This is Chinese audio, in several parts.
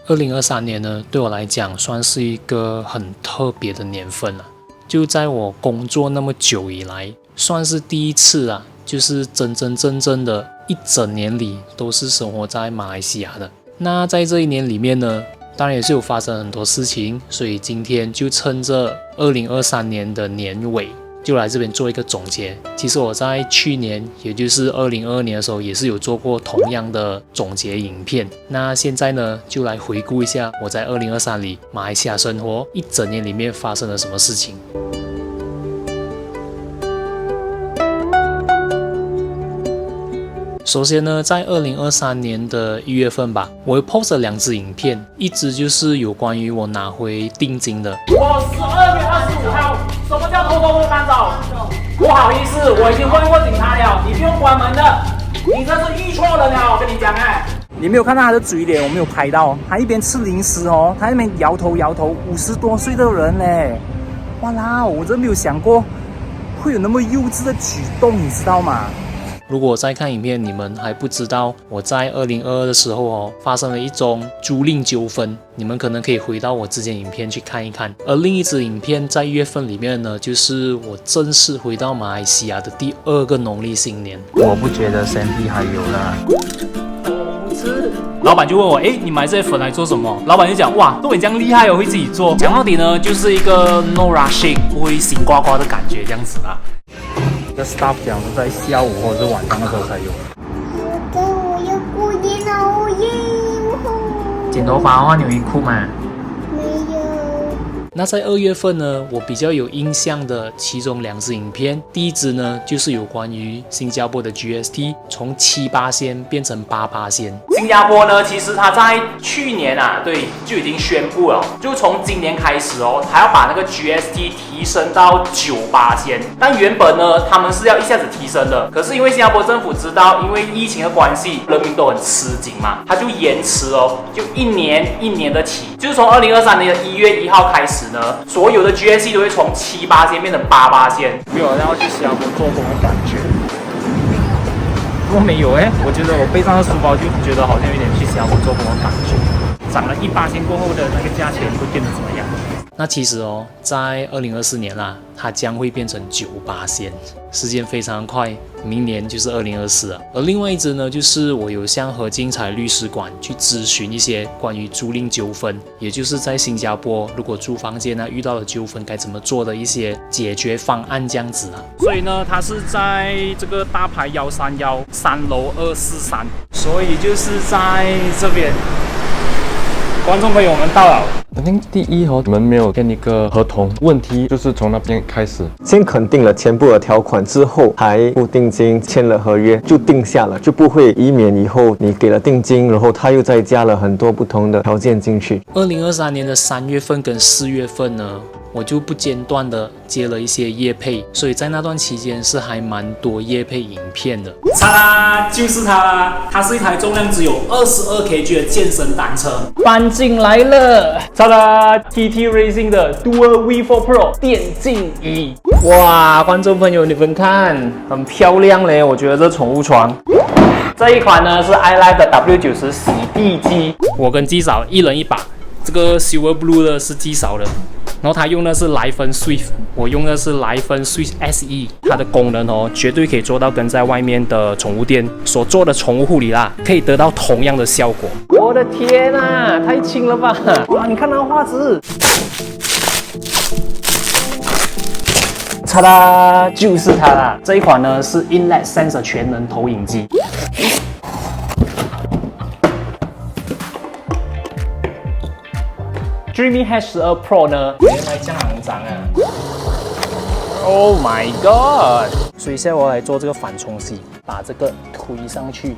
2023年呢，对我来讲算是一个很特别的年份了。就在我工作那么久以来，算是第一次啊，就是真真正正的一整年里都是生活在马来西亚的。那在这一年里面呢，当然也是有发生很多事情，所以今天就趁着2023年的年尾，就来这边做一个总结。其实我在去年，也就是2022年的时候，也是有做过同样的总结影片。那现在呢，就来回顾一下我在2023里马来西亚生活一整年里面发生了什么事情。首先呢，在2023年的1月份吧，我 post 了2支影片，一支就是有关于我拿回定金的。我12月25号，什么叫偷偷搬走？不好意思，我已经问过警察了，你不用关门的，你这是遇错人了，我跟你讲你没有看到他的嘴脸，我没有拍到，他一边吃零食哦，他那边摇头，50多岁的人嘞，哇啦，我真没有想过会有那么幼稚的举动，你知道吗？如果在看影片，你们还不知道我在2022的时候发生了一宗租赁纠纷，你们可能可以回到我之前影片去看一看。而另一支影片在1月份里面呢，就是我正式回到马来西亚的第2个农历新年。我不觉得身体还有了。老板就问我，你买这些粉来做什么？老板就讲，哇，都你这样厉害哦，会自己做。讲到底呢，就是一个 no rushing， 不会醒呱呱的感觉，这样子啦。这 staff 讲是在下午或者是晚上的时候才有。我要过年了耶！剪头发的话，你有衣裤吗？没有。那在2月份呢，我比较有印象的其中2支影片，第一支呢就是有关于新加坡的 GST 从7%变成8%。新加坡呢，其实它在去年就已经宣布了，就从今年开始哦，它要把那个 GST 提升到9%。但原本呢，他们是要一下子提升的，可是因为新加坡政府知道，因为疫情的关系，人民都很吃紧嘛，它就延迟哦，就一年的起，就是从2023年的1月1号开始呢，所有的 GST 都会从7%变成8%。没有要去新加坡做工的感觉。如果没有我觉得我背上的书包就觉得好像有点去新加坡做工的感觉。涨了1%过后的那个价钱会变得怎么样？那其实在2024年啦，它将会变成9%，时间非常快，明年就是2024了。而另外一支呢，就是我有向何金彩律师馆去咨询一些关于租赁纠纷，也就是在新加坡如果租房间遇到了纠纷该怎么做的一些解决方案这样子啊。所以呢，它是在这个大牌131 3楼243，所以就是在这边。观众朋友，我们到了。肯定第一你们没有签一个合同，问题就是从那边开始。先肯定了全部的条款之后，还付定金，签了合约就定下了，就不会以免以后你给了定金，然后他又再加了很多不同的条件进去。2023年的3月份跟4月份呢，我就不间断的接了一些业配，所以在那段期间是还蛮多业配影片的。它啦，就是它啦，它是一台重量只有22kg 的健身单车，搬进来了。它啦 ，TT Racing 的 Dual V4 Pro 电竞椅。哇，观众朋友，你们看，很漂亮嘞，我觉得这宠物床。这一款呢是 iLife 的 W90 洗地机，我跟鸡嫂一人一把。这个 Silver Blue 的是鸡嫂的。然后他用的是莱芬 Swift， 我用的是莱芬 Swift SE， 它的功能绝对可以做到跟在外面的宠物店所做的宠物护理啦，可以得到同样的效果。我的天啊，太轻了吧！哇，你看那个画质，嚓啦，就是它啦！这一款呢是 Inlet Sensor 全能投影机。Dreamy Hatch 12 Pro 呢，原来这样很脏啊 ！Oh my god！ 所以现在我来做这个反冲洗，把这个推上去。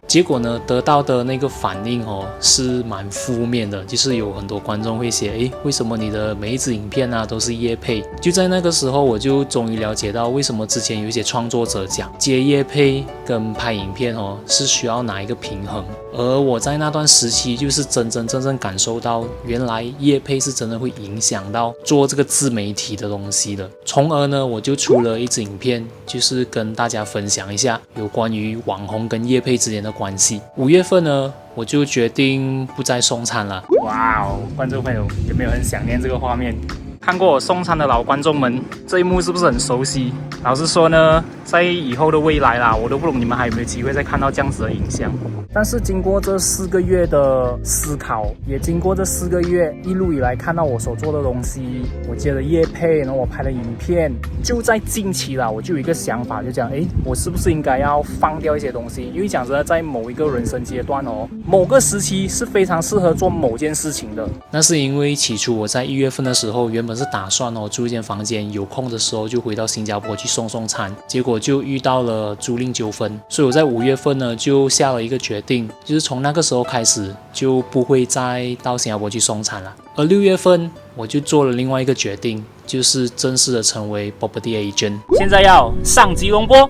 结果呢，得到的那个反应是蛮负面的，就是有很多观众会写，为什么你的每一支影片都是业配？就在那个时候，我就终于了解到为什么之前有一些创作者讲接业配跟拍影片是需要拿一个平衡，而我在那段时期就是真正感受到，原来业配是真的会影响到做这个自媒体的东西的。从而呢，我就出了一支影片，就是跟大家分享一下有关于网红跟业配之间的关系。5月份呢，我就决定不再送餐了。哇哦，观众朋友有没有很想念这个画面？看过我送餐的老观众们，这一幕是不是很熟悉？老实说呢，在以后的未来啦，我都不懂你们还有没有机会再看到这样子的影像。但是经过这4个月的思考，也经过这4个月一路以来看到我所做的东西，我接了业配，然后我拍了影片，就在近期啦，我就有一个想法，就讲，我是不是应该要放掉一些东西？因为讲真的，在某一个人生阶段哦，某个时期是非常适合做某件事情的。那是因为起初我在1月份的时候，原本是打算租一间房间，有空的时候就回到新加坡去送餐，结果就遇到了租赁纠纷，所以我在5月份呢就下了一个决定，就是从那个时候开始就不会再到新加坡去送餐了。而6月份我就做了另外一个决定，就是正式的成为 property agent。现在要上吉隆坡。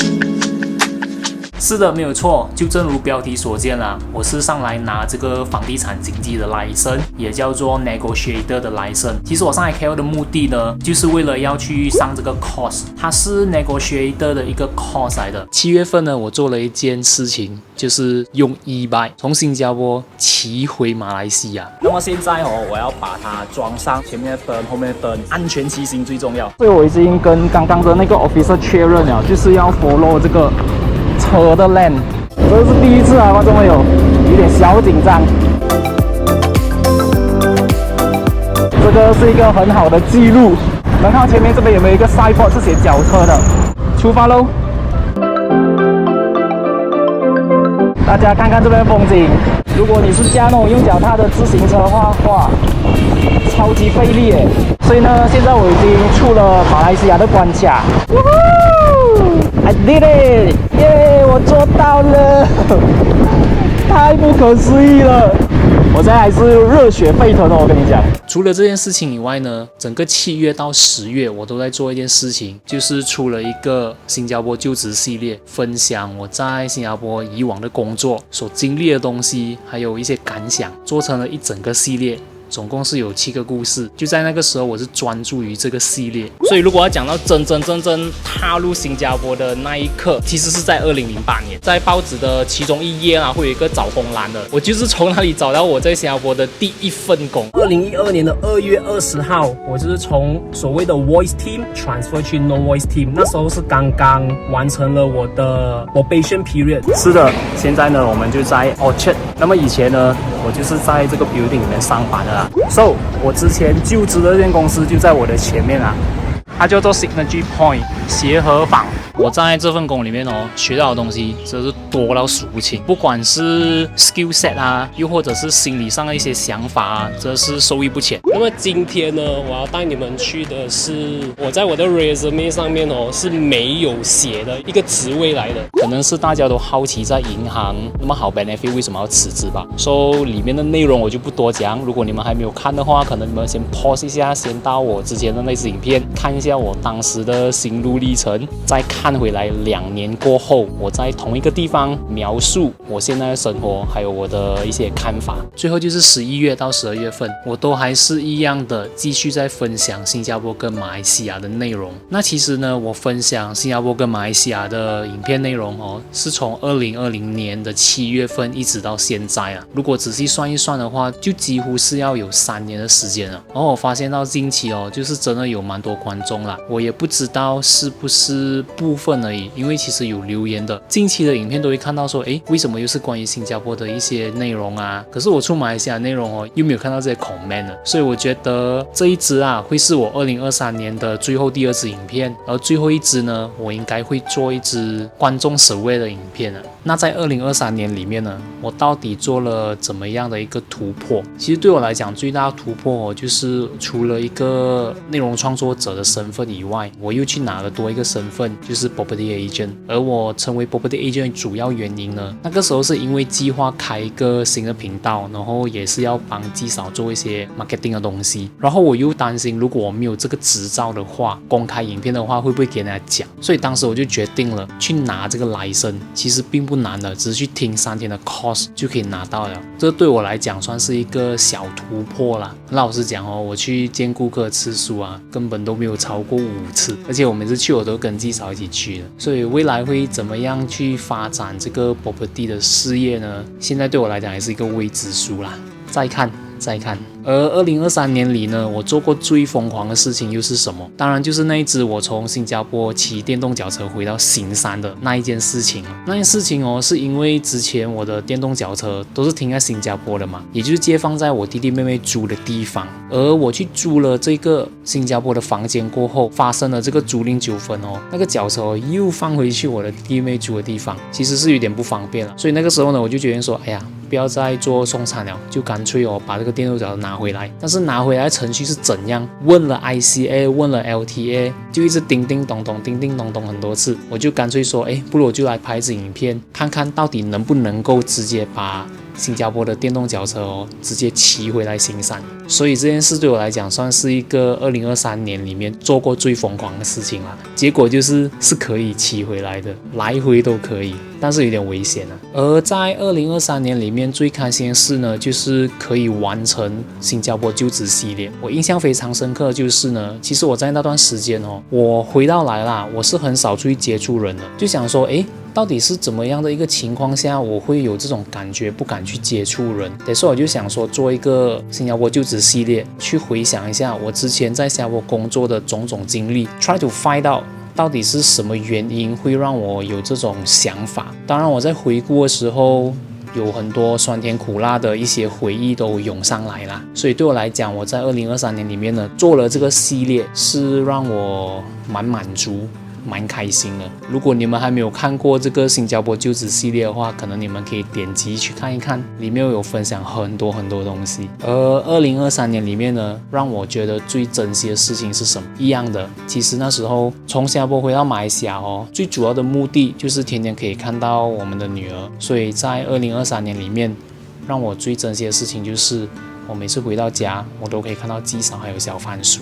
是的，没有错，就正如标题所见啦，我是上来拿这个房地产经纪的 license， 也叫做 negotiator 的 license。其实我上来 KL 的目的呢，就是为了要去上这个 course， 它是 negotiator 的一个 course 来的。7月份呢，我做了一件事情，就是用 e-bike 从新加坡骑回马来西亚。那么现在我要把它装上前面的灯、后面的灯，安全骑行最重要。所以我已经跟刚刚的那个 officer 确认了，就是要 follow 这个车的 lane， 这是第一次啊，观众朋友，有点小紧张。这个是一个很好的记录。能看到前面这边有没有一个 signboard 是写脚车的？出发喽！大家看看这边风景。如果你是驾那种用脚踏的自行车的话，哇，超级费力耶！所以呢，现在我已经出了马来西亚的关卡。I did it！ 耶，我做到了，太不可思议了！我现在还是热血沸腾的，我跟你讲。除了这件事情以外呢，整个7月到10月我都在做一件事情，就是出了一个新加坡就职系列，分享我在新加坡以往的工作所经历的东西，还有一些感想，做成了一整个系列。总共是有7个故事，就在那个时候我是专注于这个系列。所以如果要讲到真正踏入新加坡的那一刻，其实是在2008年，在报纸的其中一页会有一个找工栏的，我就是从那里找到我在新加坡的第一份工。2012年的2月20号，我就是从所谓的 voice team transfer 去 non voice team， 那时候是刚刚完成了我的 probation period。是的，现在呢我们就在 Orchard， 那么以前呢我就是在这个 building 里面上班的啦。So 我之前就职的这间公司就在我的前面啊，它叫做 Synergy Point 协和坊。我在这份工里面学到的东西真是多到数不清，不管是 skill set 啊，又或者是心理上的一些想法啊，真是受益不浅。那么今天呢，我要带你们去的是我在我的 resume 上面是没有写的一个职位来的。可能是大家都好奇在银行那么好 benefit 为什么要辞职吧。So 里面的内容我就不多讲，如果你们还没有看的话，可能你们先 pause 一下，先到我之前的那支影片看一下我当时的心路历程，再看回来2年过后，我在同一个地方描述我现在的生活，还有我的一些看法。最后就是11月到12月份，我都还是一样的继续在分享新加坡跟马来西亚的内容。那其实呢，我分享新加坡跟马来西亚的影片内容是从2020年的7月份一直到现在啊。如果仔细算一算的话，就几乎是要有3年的时间了。然后我发现到近期就是真的有蛮多观众啦，我也不知道是不是部分而已，因为其实有留言的，近期的影片都会看到说，为什么又是关于新加坡的一些内容啊？可是我出马来西亚内容又没有看到这些 comment 了，所以我觉得这一支会是我2023年的最后第2支影片，而最后一支呢，我应该会做一支观众守卫的影片了。那在2023年里面呢，我到底做了怎么样的一个突破？其实对我来讲，最大的突破就是除了一个内容创作者的身份以外，我又去拿了多一个身份，就是 property agent。而我成为 property agent 主要原因呢，那个时候是因为计划开一个新的频道，然后也是要帮季嫂做一些 marketing 的东西，然后我又担心如果我没有这个执照的话，公开影片的话会不会给人家讲，所以当时我就决定了去拿这个license。其实并不难的，只是去听3天的 course 就可以拿到了。这对我来讲算是一个小突破啦。老实讲哦，我去见顾客的次数啊，根本都没有超过5次，而且我每次去我都跟纪嫂一起去的。所以未来会怎么样去发展这个 property 的事业呢？现在对我来讲也是一个未知数啦，再看。而2023年里呢，我做过最疯狂的事情又是什么？当然就是那一支我从新加坡骑电动脚车回到新山的那一件事情。那件事情哦，是因为之前我的电动脚车都是停在新加坡的嘛，也就是借放在我弟弟妹妹租的地方。而我去租了这个新加坡的房间过后，发生了这个租赁纠纷哦，那个脚车又放回去我的弟弟妹租的地方，其实是有点不方便了。所以那个时候呢，我就决定说，哎呀，不要再做送餐了，就干脆把这个电动脚车拿回来。但是拿回来的程序是怎样？问了 ICA， 问了 LTA， 就一直叮叮咚咚很多次。我就干脆说，不如我就来拍一支影片，看看到底能不能够直接把新加坡的电动脚车直接骑回来新山。所以这件事对我来讲算是一个2023年里面做过最疯狂的事情啦。结果是可以骑回来的，来回都可以，但是有点危险啊。而在2023年里面最开心的事呢，就是可以完成新加坡就职系列。我印象非常深刻的就是呢，其实我在那段时间我回到来啦，我是很少出去接触人的，就想说到底是怎么样的一个情况下我会有这种感觉不敢去接触人。所以我就想说做一个新加坡就职系列，去回想一下我之前在新加坡工作的种种经历， try to find out到底是什么原因会让我有这种想法。当然我在回顾的时候有很多酸甜苦辣的一些回忆都涌上来啦。所以对我来讲，我在2023年里面呢做了这个系列，是让我蛮满足蛮开心的。如果你们还没有看过这个新加坡就职系列的话，可能你们可以点击去看一看，里面有分享很多东西。而2023年里面呢，让我觉得最珍惜的事情是什么？一样的，其实那时候从新加坡回到马来西亚最主要的目的就是天天可以看到我们的女儿。所以在2023年里面，让我最珍惜的事情就是我每次回到家，我都可以看到纪嫂还有小番薯。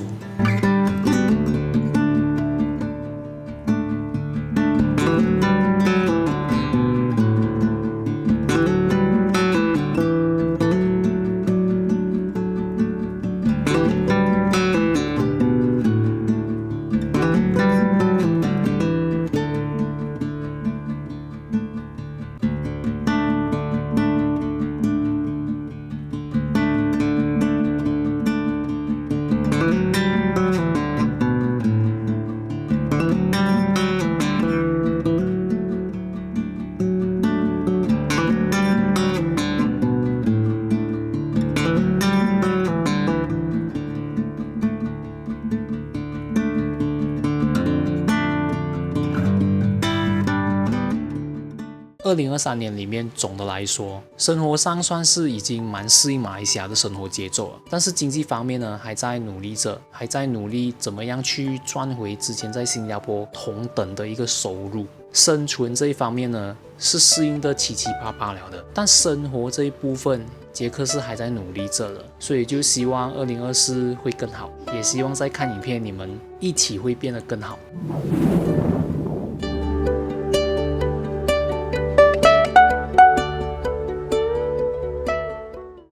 2023年里面，总的来说，生活上算是已经蛮适应马来西亚的生活节奏了，但是经济方面呢，还在努力着，还在努力怎么样去赚回之前在新加坡同等的一个收入。生存这一方面呢，是适应的七七八八了的，但生活这一部分，杰克是还在努力着的，所以就希望2024会更好，也希望在看影片你们一起会变得更好。